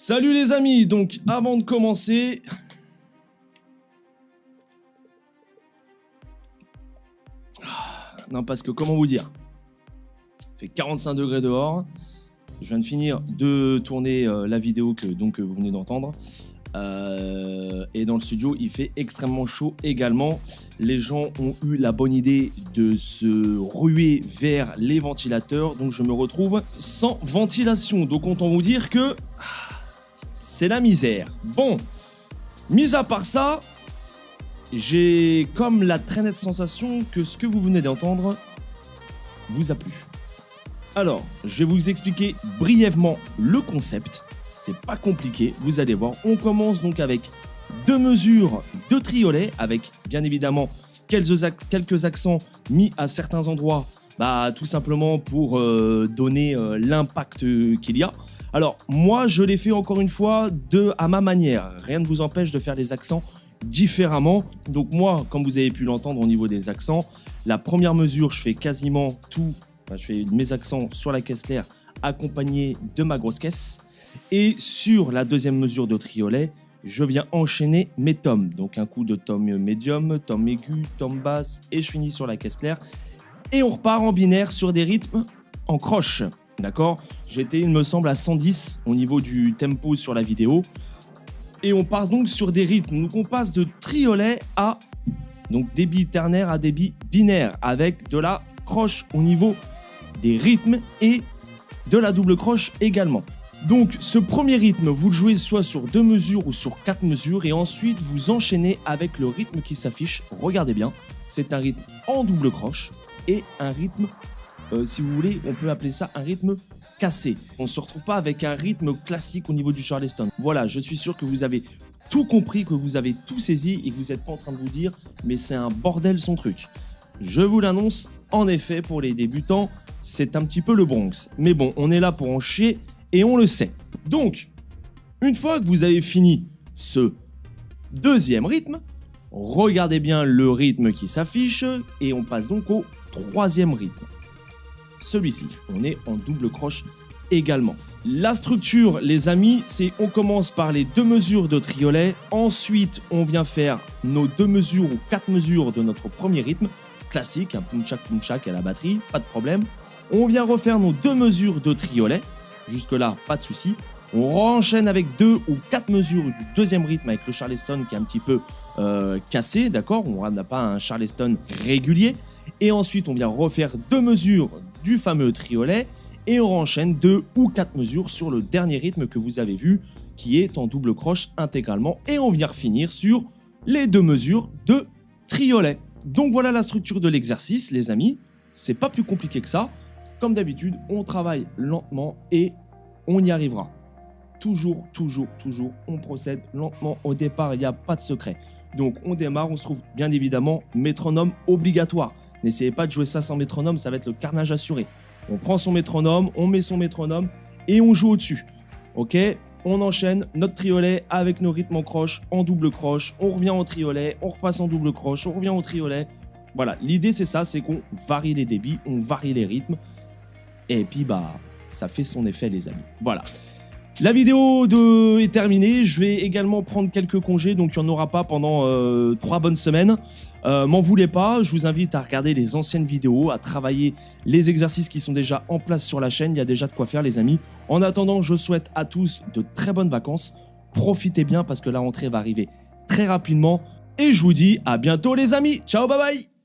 Salut les amis, donc avant de commencer... Non, parce que comment vous dire, il fait 45 degrés dehors, je viens de finir de tourner la vidéo que vous venez d'entendre, et dans le studio il fait extrêmement chaud également. Les gens ont eu la bonne idée de se ruer vers les ventilateurs, donc je me retrouve sans ventilation, donc autant vous dire que c'est la misère. Bon, mis à part ça, j'ai comme la très nette sensation que ce que vous venez d'entendre vous a plu. Alors, je vais vous expliquer brièvement le concept. C'est pas compliqué, vous allez voir. On commence donc avec deux mesures de triolet, avec bien évidemment quelques accents mis à certains endroits, tout simplement pour donner l'impact qu'il y a. Alors, moi, je l'ai fait encore une fois à ma manière. Rien ne vous empêche de faire les accents différemment. Donc moi, comme vous avez pu l'entendre au niveau des accents, la première mesure, je fais quasiment tout. Je fais mes accents sur la caisse claire accompagné de ma grosse caisse. Et sur la deuxième mesure de triolet, je viens enchaîner mes tomes. Donc un coup de tome médium, tome aigu, tome basse et je finis sur la caisse claire. Et on repart en binaire sur des rythmes en croche. D'accord ? J'étais, il me semble, à 110 au niveau du tempo sur la vidéo. Et on part donc sur des rythmes. Donc on passe de triolet à donc débit ternaire à débit binaire avec de la croche au niveau des rythmes et de la double croche également. Donc ce premier rythme, vous le jouez soit sur 2 mesures ou sur 4 mesures et ensuite vous enchaînez avec le rythme qui s'affiche. Regardez bien, c'est un rythme en double croche et un rythme, si vous voulez, on peut appeler ça un rythme cassé. On ne se retrouve pas avec un rythme classique au niveau du Charleston. Voilà, je suis sûr que vous avez tout compris, que vous avez tout saisi et que vous n'êtes pas en train de vous dire mais c'est un bordel son truc. Je vous l'annonce, en effet, pour les débutants, c'est un petit peu le Bronx. Mais bon, on est là pour en chier et on le sait. Donc, une fois que vous avez fini ce deuxième rythme, regardez bien le rythme qui s'affiche et on passe donc au troisième rythme. Celui-ci, on est en double croche également. La structure, les amis, c'est on commence par les 2 mesures de triolet, ensuite on vient faire nos 2 mesures ou 4 mesures de notre premier rythme, classique, un punchak à la batterie, pas de problème. On vient refaire nos 2 mesures de triolet, jusque-là, pas de souci. On enchaîne avec 2 ou 4 mesures du deuxième rythme avec le Charleston qui est un petit peu cassé, d'accord ? On n'a pas un Charleston régulier. Et ensuite, on vient refaire 2 mesures du fameux triolet et on enchaîne 2 ou 4 mesures sur le dernier rythme que vous avez vu qui est en double croche intégralement et on vient finir sur les 2 mesures de triolet. Donc voilà la structure de l'exercice, les amis. C'est pas plus compliqué que ça. Comme d'habitude, on travaille lentement et on y arrivera. Toujours, on procède lentement. Au départ, il n'y a pas de secret. Donc on démarre, on se trouve bien évidemment métronome obligatoire. N'essayez pas de jouer ça sans métronome, ça va être le carnage assuré. On prend son métronome, on met son métronome et on joue au-dessus. Ok ? On enchaîne notre triolet avec nos rythmes en croche, en double croche. On revient en triolet, on repasse en double croche, on revient au triolet. Voilà, l'idée c'est ça, c'est qu'on varie les débits, on varie les rythmes. Et puis ça fait son effet les amis. Voilà. La vidéo est terminée, je vais également prendre quelques congés, donc il n'y en aura pas pendant 3 bonnes semaines. M'en voulez pas, je vous invite à regarder les anciennes vidéos, à travailler les exercices qui sont déjà en place sur la chaîne, il y a déjà de quoi faire les amis. En attendant, je souhaite à tous de très bonnes vacances, profitez bien parce que la rentrée va arriver très rapidement. Et je vous dis à bientôt les amis, ciao bye bye.